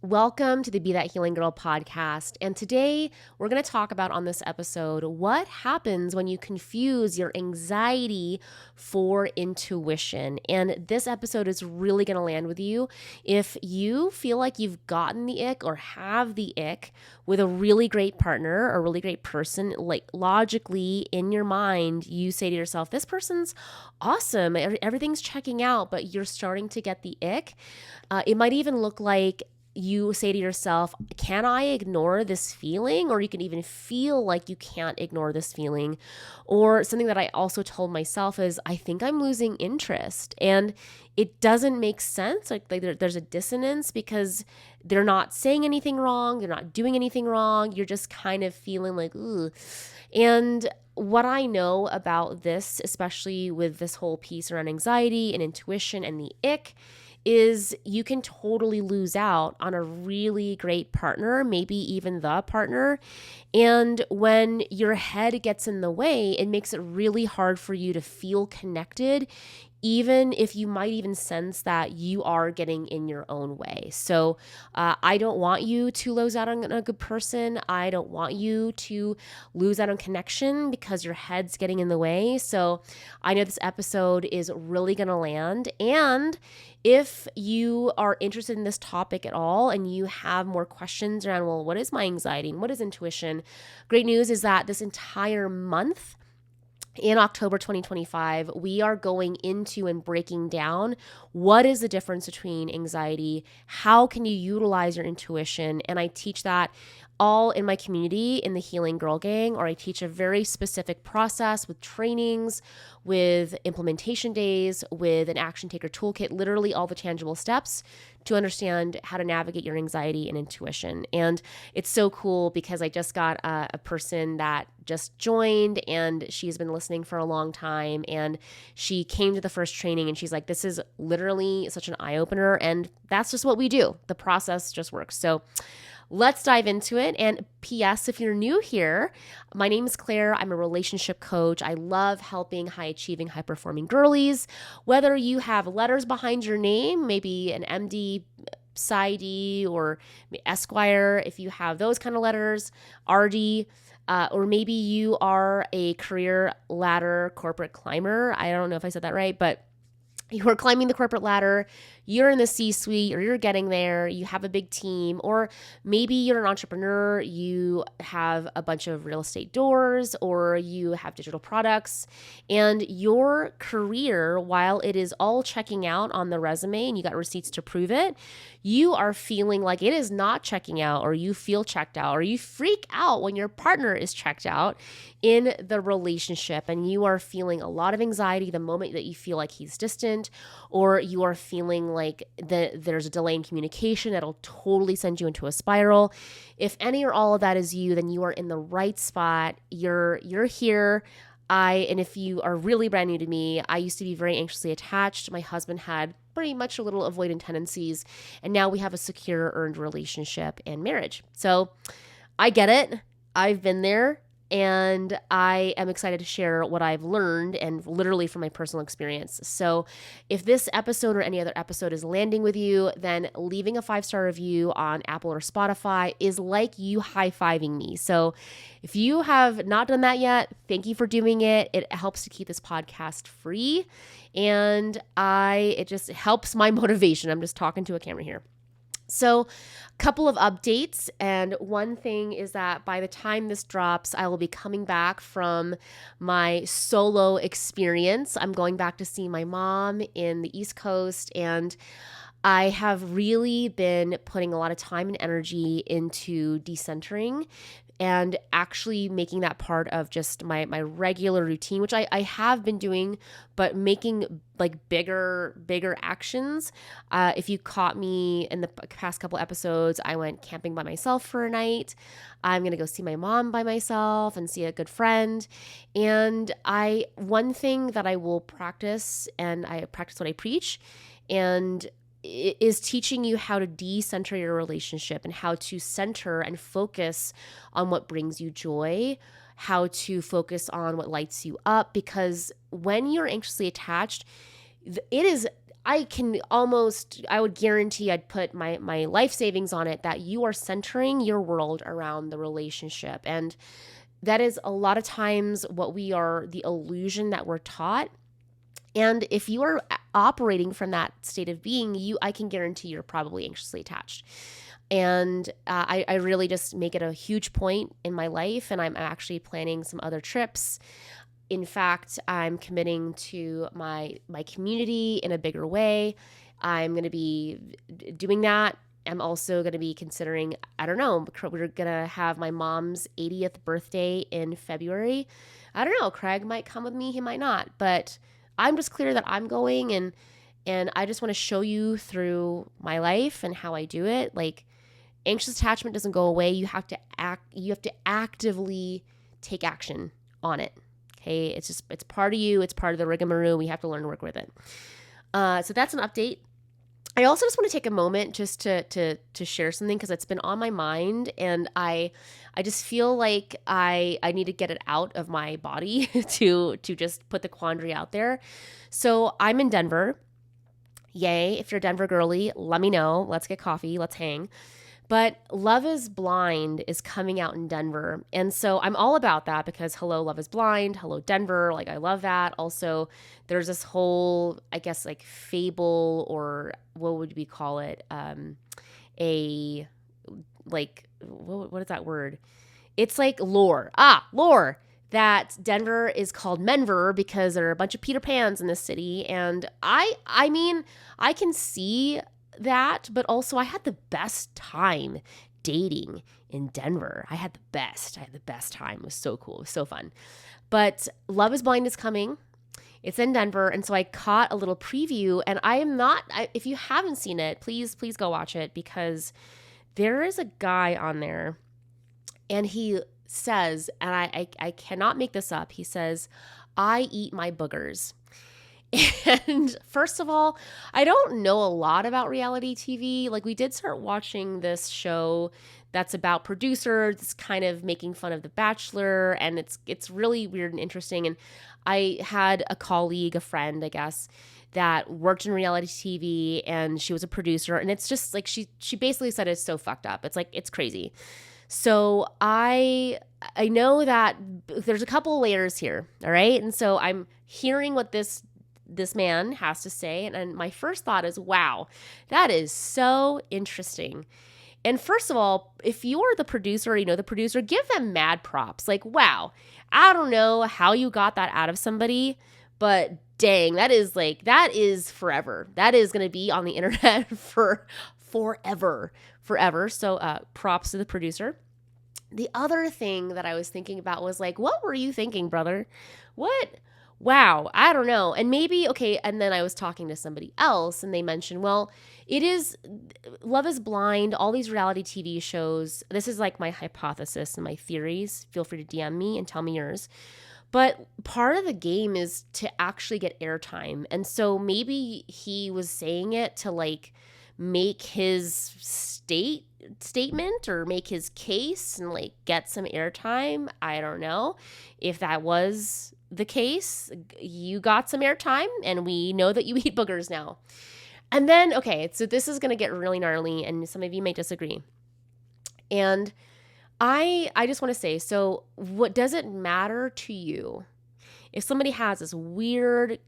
Welcome to the Be That Healing Girl podcast. And today we're going to talk about on this episode what happens when you confuse your anxiety for intuition. And this episode is really going to land with you if you feel like you've gotten the ick or have the ick with a really great partner or a really great person. Like logically in your mind, you say to yourself, this person's awesome. Everything's checking out, but you're starting to get the ick. It might even look like you say to yourself, can I ignore this feeling? Or you can even feel like you can't ignore this feeling. Or something that I also told myself is, I think I'm losing interest. And it doesn't make sense. Like there's a dissonance because they're not saying anything wrong. They're not doing anything wrong. You're just kind of feeling like, ooh. And what I know about this, especially with this whole piece around anxiety and intuition and the ick, is you can totally lose out on a really great partner, maybe even the partner. And when your head gets in the way, it makes it really hard for you to feel connected, even if you might even sense that you are getting in your own way. So I don't want you to lose out on a good person. I don't want you to lose out on connection because your head's getting in the way. So I know this episode is really going to land. And if you are interested in this topic at all and you have more questions around, well, what is my anxiety and what is intuition? Great news is that this entire month, in October 2025, we are going into and breaking down what is the difference between anxiety, how can you utilize your intuition, and I teach that all in my community in the Healing Girl Gang, or I teach a very specific process with trainings, with implementation days, with an action taker toolkit, literally all the tangible steps to understand how to navigate your anxiety and intuition. And it's so cool because I just got a person that just joined and she's been listening for a long time, and she came to the first training and she's like, this is literally such an eye-opener, and that's just what we do. The process just works. So let's dive into it. And P.S., if you're new here, my name is Claire. I'm a relationship coach. I love helping high-achieving, high-performing girlies. Whether you have letters behind your name, maybe an MD, PsyD, or Esquire, if you have those kind of letters, RD, or maybe you are a career ladder corporate climber. I don't know if I said that right, but you are climbing the corporate ladder, you're in the C-suite, or you're getting there, you have a big team, or maybe you're an entrepreneur, you have a bunch of real estate doors, or you have digital products, and your career, while it is all checking out on the resume and you got receipts to prove it, you are feeling like it is not checking out, or you feel checked out, or you freak out when your partner is checked out in the relationship, and you are feeling a lot of anxiety the moment that you feel like he's distant, or you are feeling like there's a delay in communication that'll totally send you into a spiral. If any or all of that is you, then you are in the right spot. You're here. And if you are really brand new to me, I used to be very anxiously attached. My husband had pretty much a little avoidant tendencies, and now we have a secure, earned relationship and marriage. So I get it. I've been there. And I am excited to share what I've learned, and literally from my personal experience. So if this episode or any other episode is landing with you, then leaving a 5-star review on Apple or Spotify is like you high-fiving me. So if you have not done that yet, thank you for doing it. It helps to keep this podcast free, and it just helps my motivation. I'm just talking to a camera here. So a couple of updates, and one thing is that by the time this drops, I will be coming back from my solo experience. I'm going back to see my mom in the East Coast, and I have really been putting a lot of time and energy into decentering and actually making that part of just my regular routine, which I have been doing, but making like bigger actions. If you caught me in the past couple episodes, I went camping by myself for a night. I'm going to go see my mom by myself and see a good friend. And one thing that I will practice, and I practice what I preach, and is teaching you how to decenter your relationship and how to center and focus on what brings you joy, how to focus on what lights you up. Because when you're anxiously attached, it is I would guarantee I'd put my life savings on it that you are centering your world around the relationship. And that is a lot of times the illusion that we're taught. And if you are operating from that state of being, I can guarantee you're probably anxiously attached. And I really just make it a huge point in my life. And I'm actually planning some other trips. In fact, I'm committing to my community in a bigger way. I'm going to be doing that. I'm also going to be considering, I don't know, we're going to have my mom's 80th birthday in February. I don't know, Craig might come with me, he might not, but I'm just clear that I'm going, and I just want to show you through my life and how I do it. Like, anxious attachment doesn't go away. You have to actively take action on it. Okay, it's part of you. It's part of the rigmarole. We have to learn to work with it. So that's an update. I also just want to take a moment just to share something, because it's been on my mind, and I just feel like I need to get it out of my body to just put the quandary out there. So I'm in Denver. Yay! If you're a Denver girly, let me know. Let's get coffee. Let's hang. But Love is Blind is coming out in Denver. And so I'm all about that, because hello, Love is Blind. Hello, Denver. Like, I love that. Also, there's this whole, I guess, like fable, or what would we call it? What is that word? It's like lore. Lore. That Denver is called Menver because there are a bunch of Peter Pans in this city. And I mean, I can see that, but also I had the best time dating in Denver. I had the best time. It was so cool. It was so fun. But Love is Blind is coming. It's in Denver. And so I caught a little preview, and if you haven't seen it, please go watch it, because there is a guy on there, and he says, and I cannot make this up. He says, "I eat my boogers." And first of all, I don't know a lot about reality TV. Like, we did start watching this show that's about producers, kind of making fun of The Bachelor, and it's really weird and interesting. And I had a colleague, a friend, I guess, that worked in reality TV, and she was a producer, and it's just like she basically said it's so fucked up. It's like, it's crazy. So I know that there's a couple layers here, all right? And so I'm hearing what this man has to say. And my first thought is, wow, that is so interesting. And first of all, if you're the producer, or you know the producer, give them mad props. Like, wow, I don't know how you got that out of somebody, but dang, that is forever. That is going to be on the internet for forever. So props to the producer. The other thing that I was thinking about was like, what were you thinking, brother? Wow, I don't know. And maybe, okay, and then I was talking to somebody else, and they mentioned, well, Love is Blind, all these reality TV shows, this is like my hypothesis and my theories. Feel free to DM me and tell me yours. But part of the game is to actually get airtime. And so maybe he was saying it to like make his statement or make his case and like get some airtime. I don't know if that was the case. You got some airtime, and we know that you eat boogers now. And then, okay, so this is going to get really gnarly, and some of you may disagree. And I just want to say, so what does it matter to you if somebody has this weird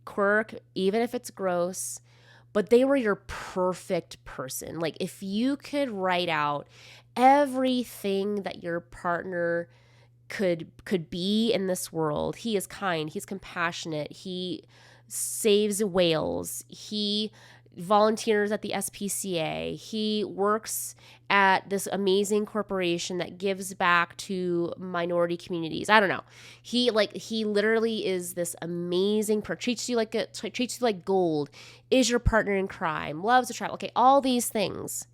quirk, even if it's gross, but they were your perfect person? Like, if you could write out everything that your partner could be in this world. He is kind, he's compassionate, he saves whales, he volunteers at the SPCA, he works at this amazing corporation that gives back to minority communities. I don't know. He literally is this amazing treats you like gold, is your partner in crime, loves to travel. Okay, all these things.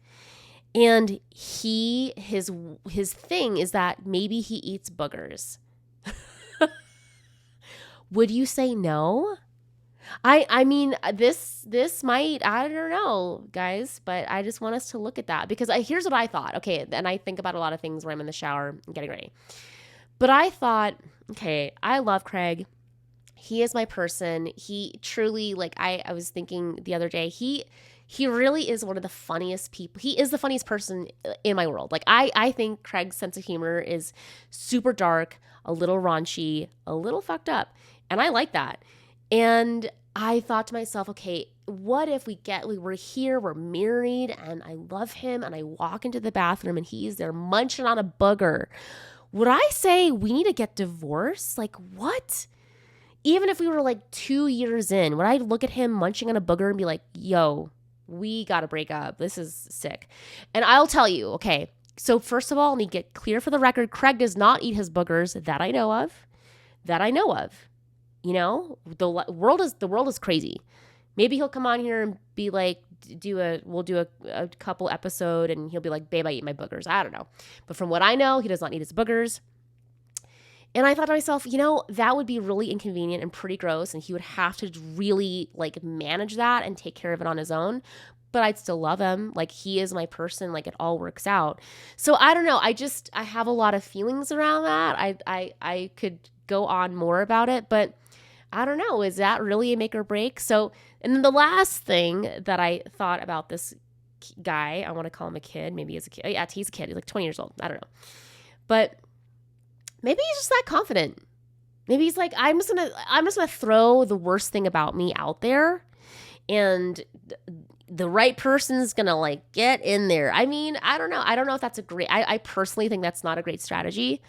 And his thing is that maybe he eats boogers. Would you say no? I mean, this might, I don't know, guys, but I just want us to look at that, because here's what I thought. Okay, and I think about a lot of things when I'm in the shower and getting ready. But I thought, okay, I love Craig. He is my person. He truly, like I was thinking the other day, he really is one of the funniest people. He is the funniest person in my world. Like I think Craig's sense of humor is super dark, a little raunchy, a little fucked up. And I like that. And I thought to myself, okay, what if we're here, we're married, and I love him, and I walk into the bathroom and he's there munching on a booger. Would I say we need to get divorced? Like, what? Even if we were like 2 years in, would I look at him munching on a booger and be like, yo, we got to break up. This is sick. And I'll tell you, okay, so first of all, let me get clear for the record. Craig does not eat his boogers that I know of. You know, the world is crazy. Maybe he'll come on here and be like, we'll do a couple episode and he'll be like, babe, I eat my boogers. I don't know. But from what I know, he does not eat his boogers. And I thought to myself, you know, that would be really inconvenient and pretty gross. And he would have to really like manage that and take care of it on his own. But I'd still love him. Like, he is my person. Like, it all works out. So I don't know. I have a lot of feelings around that. I could go on more about it, but I don't know. Is that really a make or break? So, and then the last thing that I thought about this guy, I want to call him a kid. Maybe he's a kid. Yeah, he's a kid. He's like 20 years old. I don't know. But maybe he's just that confident. Maybe he's like, I'm just gonna throw the worst thing about me out there, and the right person's gonna like get in there. I mean, I don't know. I don't know if that's a great. I personally think that's not a great strategy.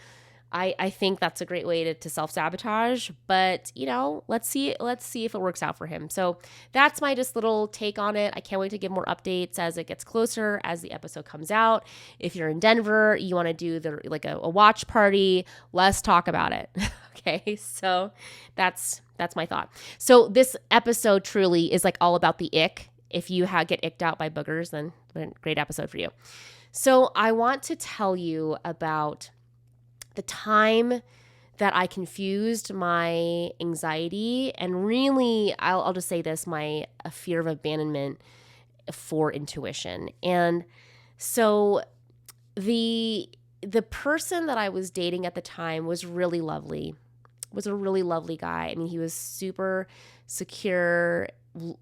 I think that's a great way to self-sabotage, but you know, let's see if it works out for him. So that's my just little take on it. I can't wait to give more updates as it gets closer, as the episode comes out. If you're in Denver, you want to do a watch party, let's talk about it. Okay. So that's my thought. So this episode truly is like all about the ick. If you get icked out by boogers, then great episode for you. So I want to tell you about the time that I confused my anxiety and really, I'll just say this, my fear of abandonment for intuition. And so the person that I was dating at the time was really lovely, was a really lovely guy. I mean, he was super secure.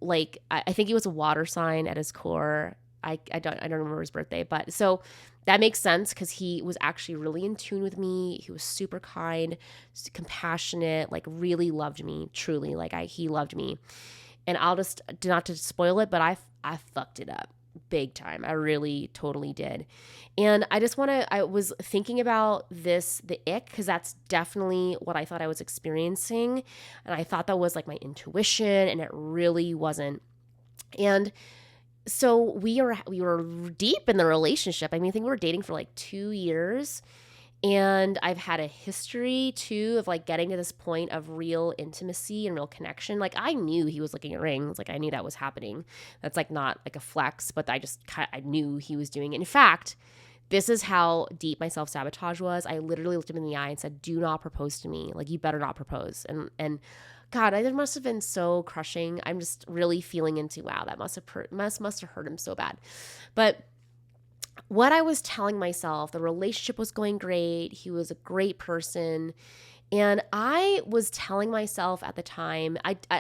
Like, I think he was a water sign at his core. I don't remember his birthday, but so that makes sense because he was actually really in tune with me. He was super kind, compassionate, like really loved me, truly. Like he loved me. And I'll just, not to spoil it, but I fucked it up big time. I really totally did. And I was thinking about the ick, because that's definitely what I thought I was experiencing. And I thought that was like my intuition, and it really wasn't. And so we were deep in the relationship. I mean, I think we were dating for like 2 years, and I've had a history too of like getting to this point of real intimacy and real connection. Like, I knew he was looking at rings. Like, I knew that was happening. That's like not like a flex, but I knew he was doing it. In fact, this is how deep my self-sabotage was. I literally looked him in the eye and said, do not propose to me. Like, you better not propose. And God, it must have been so crushing. I'm just really feeling into, wow, that must have hurt him so bad. But what I was telling myself, the relationship was going great. He was a great person. And I was telling myself at the time,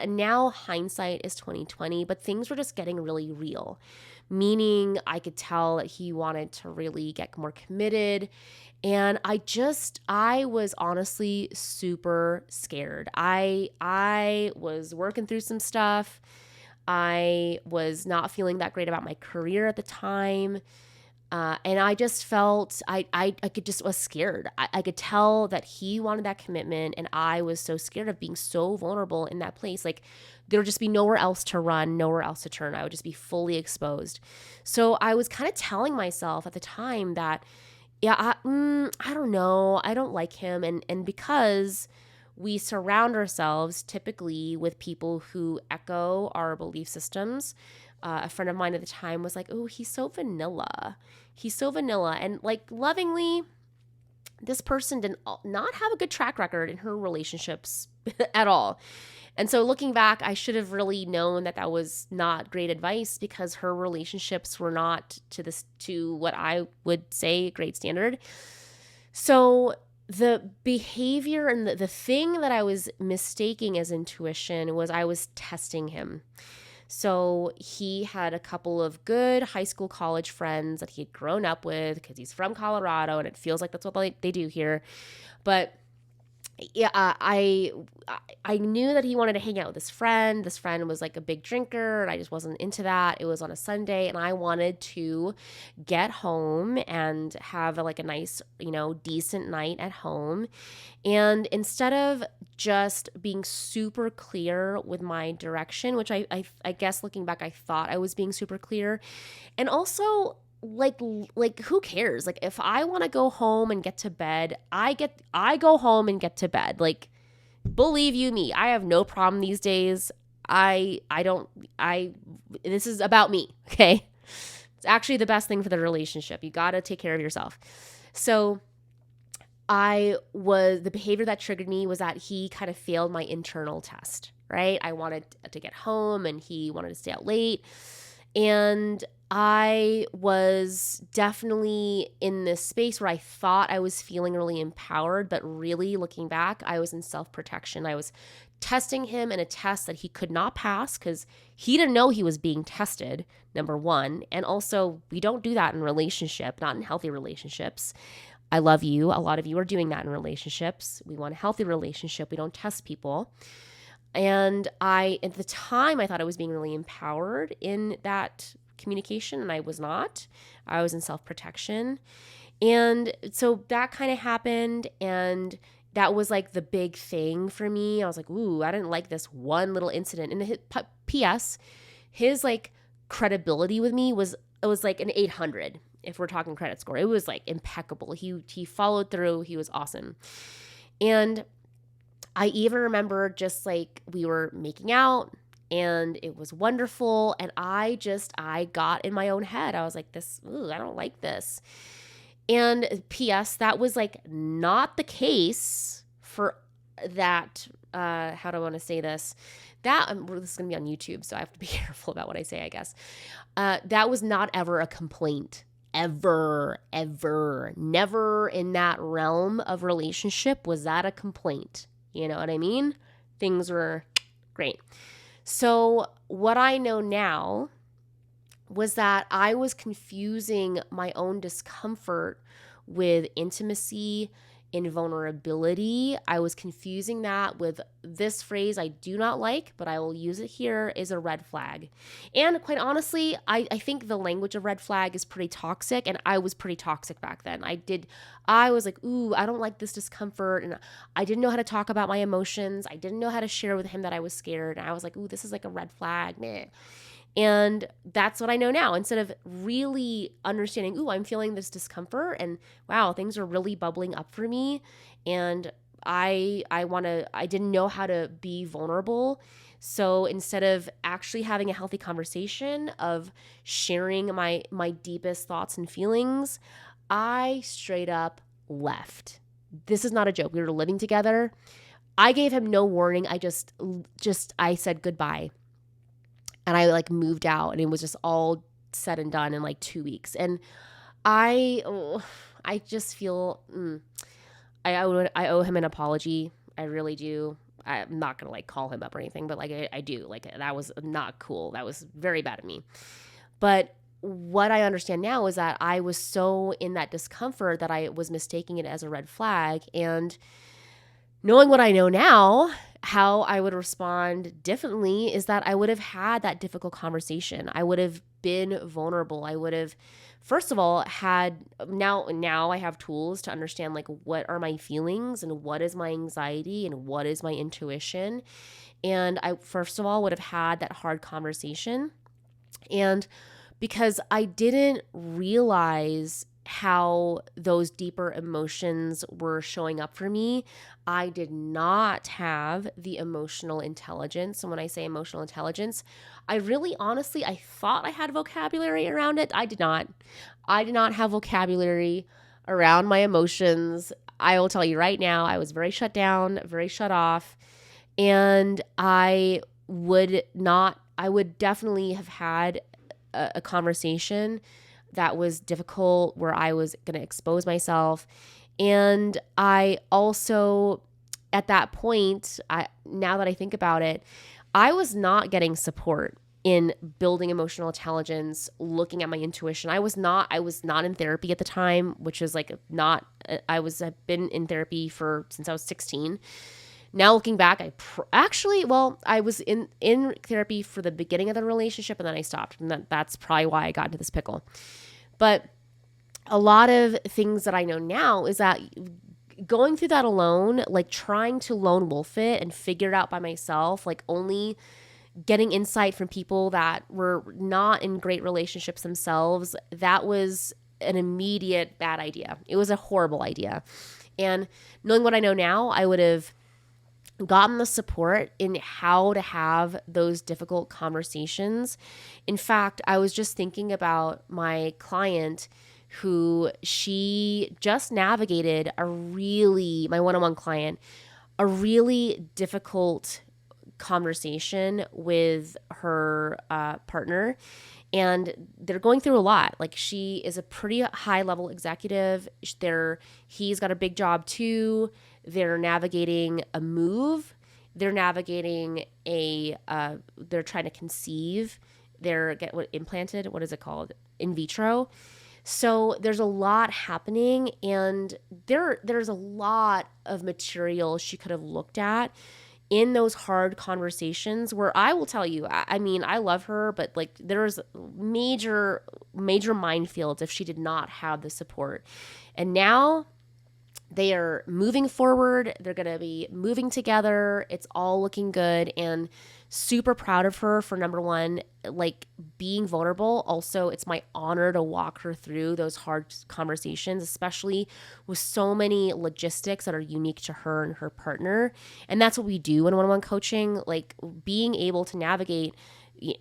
now hindsight is 2020, but things were just getting really real. Meaning I could tell that he wanted to really get more committed. And I was honestly super scared. I was working through some stuff. I was not feeling that great about my career at the time. And I just felt, was scared. I could tell that he wanted that commitment, and I was so scared of being so vulnerable in that place. Like, there would just be nowhere else to run, nowhere else to turn. I would just be fully exposed. So I was kind of telling myself at the time that, yeah, I don't know. I don't like him. And because we surround ourselves typically with people who echo our belief systems, a friend of mine at the time was like, oh, he's so vanilla. He's so vanilla. And like, lovingly, this person did not have a good track record in her relationships at all. And so looking back, I should have really known that that was not great advice, because her relationships were not to what I would say great standard. So the behavior and the thing that I was mistaking as intuition was I was testing him. So he had a couple of good high school, college friends that he had grown up with because he's from Colorado, and it feels like that's what they do here. But yeah, I knew that he wanted to hang out with his friend. This friend was like a big drinker, and I just wasn't into that. It was on a Sunday, and I wanted to get home and have like a nice, decent night at home. And instead of just being super clear with my direction, which I guess looking back, I thought I was being super clear, and also like who cares? Like if I want to go home and get to bed, I go home and get to bed. Like believe you me, I have no problem these days. I don't I This is about me, okay? It's actually the best thing for the relationship. You got to take care of yourself. So the behavior that triggered me was that he kind of failed my internal test, right? I wanted to get home and he wanted to stay out late. And I was definitely in this space where I thought I was feeling really empowered, but really looking back, I was in self-protection. I was testing him in a test that he could not pass because he didn't know he was being tested, number one. And also, we don't do that in relationship, not in healthy relationships. I love you. A lot of you are doing that in relationships. We want a healthy relationship. We don't test people. And at the time, I thought I was being really empowered in that communication, and I was not. I was in self-protection. And so that kind of happened, and that was like the big thing for me. I was like, ooh, I didn't like this one little incident. And P.S., his like credibility with me was like an 800 if we're talking credit score. It was like impeccable. He followed through. He was awesome. And I even remember just like we were making out and it was wonderful. And I got in my own head. I was like, I don't like this. And P.S., that was like not the case for that. How do I want to say this? This is going to be on YouTube, so I have to be careful about what I say, I guess. That was not ever a complaint. Ever. Never in that realm of relationship was that a complaint. You know what I mean? Things were great. So what I know now was that I was confusing my own discomfort with intimacy and vulnerability. I was confusing that with this phrase I do not like, but I will use it here, is a red flag. And quite honestly, I think the language of red flag is pretty toxic, and I was pretty toxic back then. I was like, ooh, I don't like this discomfort, and I didn't know how to talk about my emotions. I didn't know how to share with him that I was scared, and I was like, ooh, this is like a red flag, meh. And that's what I know now. Instead of really understanding, ooh, I'm feeling this discomfort and wow, things are really bubbling up for me. And I didn't know how to be vulnerable. So instead of actually having a healthy conversation of sharing my deepest thoughts and feelings, I straight up left. This is not a joke. We were living together. I gave him no warning. I said goodbye. And I like moved out, and it was just all said and done in like 2 weeks. And I just feel I owe him an apology. I really do. I'm not gonna like call him up or anything, but like I do. Like that was not cool. That was very bad of me. But what I understand now is that I was so in that discomfort that I was mistaking it as a red flag. And knowing what I know now, how I would respond differently is that I would have had that difficult conversation. I would have been vulnerable. I would have, first of all, now I have tools to understand like what are my feelings and what is my anxiety and what is my intuition. And I, first of all, would have had that hard conversation. And because I didn't realize how those deeper emotions were showing up for me, I did not have the emotional intelligence. And when I say emotional intelligence, I really honestly, I thought I had vocabulary around it. I did not. I did not have vocabulary around my emotions. I will tell you right now, I was very shut down, very shut off. And I would definitely have had a conversation that was difficult where I was going to expose myself. And I also, at that point, now that I think about it, I was not getting support in building emotional intelligence, looking at my intuition. I was not in therapy at the time, which is like not, I've been in therapy since I was 16. Now looking back, I was in therapy for the beginning of the relationship, and then I stopped. And that's probably why I got into this pickle. But a lot of things that I know now is that going through that alone, like trying to lone wolf it and figure it out by myself, like only getting insight from people that were not in great relationships themselves, that was an immediate bad idea. It was a horrible idea. And knowing what I know now, I would have gotten the support in how to have those difficult conversations. In fact, I was just thinking about my client who she just navigated my one-on-one client, a really difficult conversation with her partner. And they're going through a lot. Like, she is a pretty high level executive. He's got a big job too. They're navigating a move. They're navigating they're trying to conceive. They're implanted. What is it called? In vitro. So there's a lot happening, and there's a lot of material she could have looked at in those hard conversations where I will tell you, I mean, I love her, but like there's major minefields if she did not have the support. And now they are moving forward. They're going to be moving together. It's all looking good, and super proud of her for, number one, like being vulnerable. Also, it's my honor to walk her through those hard conversations, especially with so many logistics that are unique to her and her partner. And that's what we do in one-on-one coaching, like being able to navigate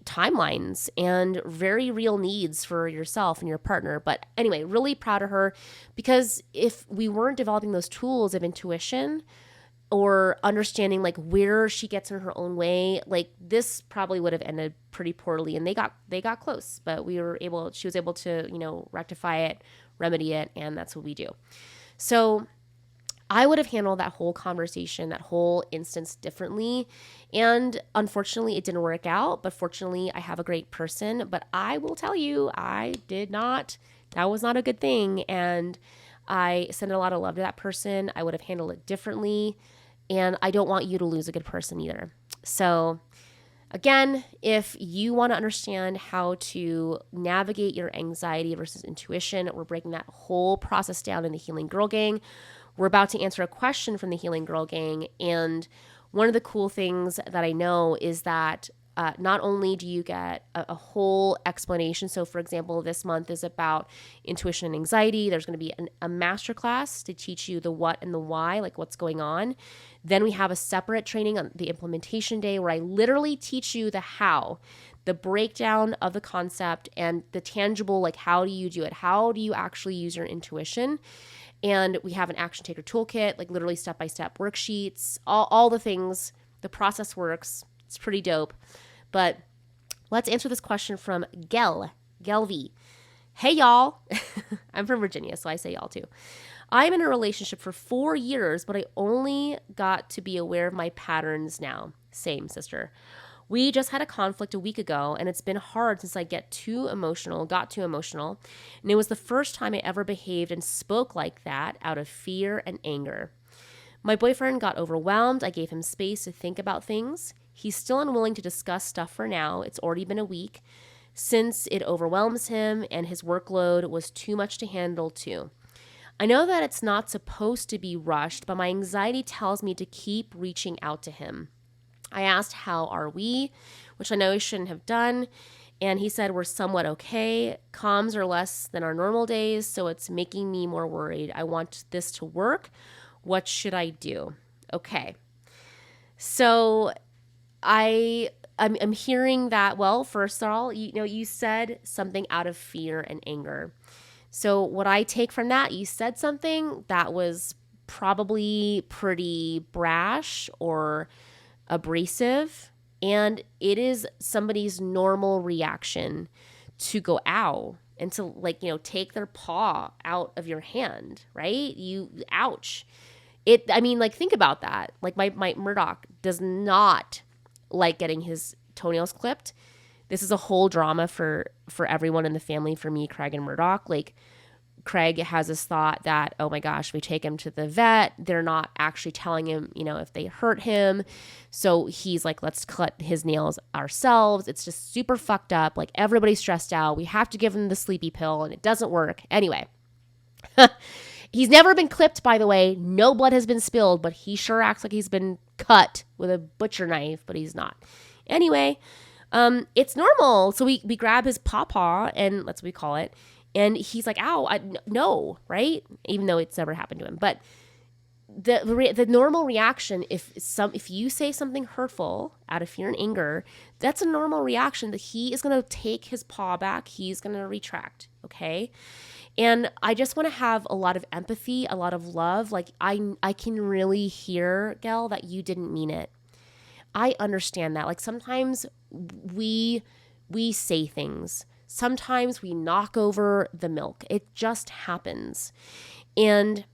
timelines and very real needs for yourself and your partner. But anyway, really proud of her, because if we weren't developing those tools of intuition or understanding like where she gets in her own way, like this probably would have ended pretty poorly. And they got close, but she was able to, rectify it, remedy it, and that's what we do. So I would have handled that whole conversation, that whole instance differently. And unfortunately, it didn't work out. But fortunately, I have a great person. But I will tell you, that was not a good thing. And I sent a lot of love to that person. I would have handled it differently. And I don't want you to lose a good person either. So again, if you want to understand how to navigate your anxiety versus intuition, we're breaking that whole process down in the Healing Girl Gang. We're about to answer a question from the Healing Girl Gang. And one of the cool things that I know is that not only do you get a whole explanation. So for example, this month is about intuition and anxiety. There's going to be a masterclass to teach you the what and the why, like what's going on. Then we have a separate training on the implementation day where I literally teach you the how, the breakdown of the concept and the tangible, like how do you do it? How do you actually use your intuition? And we have an action taker toolkit, like literally step-by-step worksheets, all the things. The process works. It's pretty dope. But let's answer this question from Gelvi. Hey, y'all. I'm from Virginia, so I say y'all too. I'm in a relationship for 4 years, but I only got to be aware of my patterns now. Same, sister. We just had a conflict a week ago, and it's been hard since I got too emotional. And it was the first time I ever behaved and spoke like that out of fear and anger. My boyfriend got overwhelmed. I gave him space to think about things. He's still unwilling to discuss stuff for now. It's already been a week since it overwhelms him, and his workload was too much to handle too. I know that it's not supposed to be rushed, but my anxiety tells me to keep reaching out to him. I asked, how are we? Which I know I shouldn't have done. And he said, we're somewhat okay. Comms are less than our normal days, so it's making me more worried. I want this to work. What should I do? Okay. So I'm hearing that, well, first of all, you said something out of fear and anger. So what I take from that, you said something that was probably pretty brash or abrasive, and it is somebody's normal reaction to go, ow, and to take their paw out of your hand, right? Ouch. Think about that. Like my Murdoch does not like getting his toenails clipped. This is a whole drama for everyone in the family, for me, Craig, and Murdoch. Like, Craig has this thought that, oh my gosh, we take him to the vet, they're not actually telling him, if they hurt him. So he's like, let's cut his nails ourselves. It's just super fucked up. Like, everybody's stressed out. We have to give him the sleepy pill and it doesn't work. Anyway, he's never been clipped, by the way. No blood has been spilled, but he sure acts like he's been cut with a butcher knife, but he's not. Anyway, it's normal. So we grab his paw, and that's what we call it. And he's like, ow, no, right? Even though it's never happened to him. But the normal reaction, if you say something hurtful out of fear and anger, that's a normal reaction, that he is going to take his paw back. He's going to retract, okay? And I just want to have a lot of empathy, a lot of love. Like, I can really hear, Gail, that you didn't mean it. I understand that. Like, sometimes we say things. Sometimes we knock over the milk. It just happens. And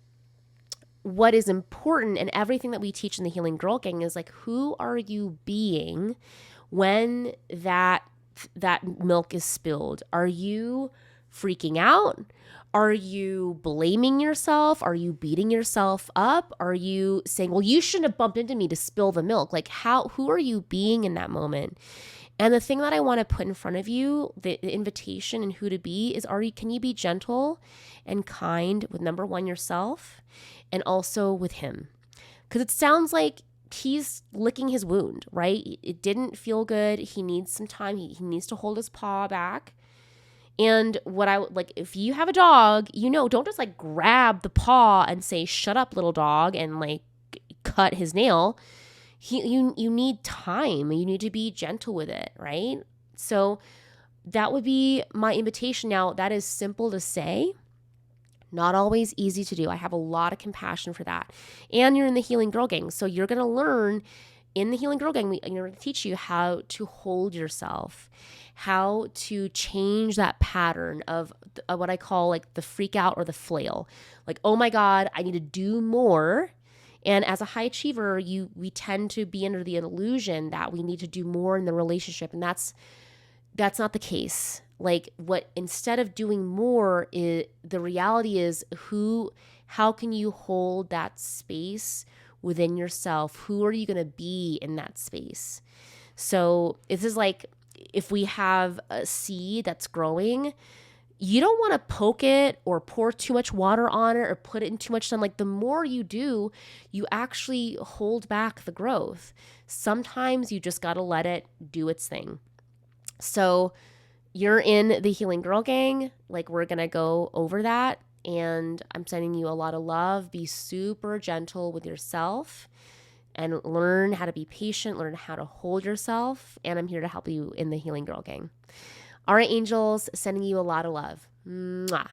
what is important, and everything that we teach in the Healing Girl Gang, is like, who are you being when that milk is spilled? Are you freaking out? Are you blaming yourself? Are you beating yourself up? Are you saying, well, you shouldn't have bumped into me to spill the milk? Like, who are you being in that moment? And the thing that I want to put in front of you, the invitation and who to be, is, can you be gentle and kind with, number one, yourself, and also with him? Because it sounds like he's licking his wound, right? It didn't feel good. He needs some time. He needs to hold his paw back. And if you have a dog, don't just like grab the paw and say, shut up, little dog, and like cut his nail. You need time. You need to be gentle with it, right? So that would be my invitation. Now, that is simple to say, not always easy to do. I have a lot of compassion for that. And you're in the Healing Girl Gang, so you're going to learn in the Healing Girl Gang. We're going to teach you how to hold yourself, how to change that pattern of what I call like the freak out or the flail. Like, oh my God, I need to do more. And as a high achiever, we tend to be under the illusion that we need to do more in the relationship. And that's not the case. Like, instead of doing more, the reality is, how can you hold that space within yourself? Who are you going to be in that space? So this is like, if we have a seed that's growing, you don't want to poke it or pour too much water on it or put it in too much sun. Like, the more you do, you actually hold back the growth. Sometimes you just got to let it do its thing. So you're in the Healing Girl Gang. Like, we're going to go over that. And I'm sending you a lot of love. Be super gentle with yourself and learn how to be patient, learn how to hold yourself. And I'm here to help you in the Healing Girl Gang. All right, angels, sending you a lot of love. Mwah.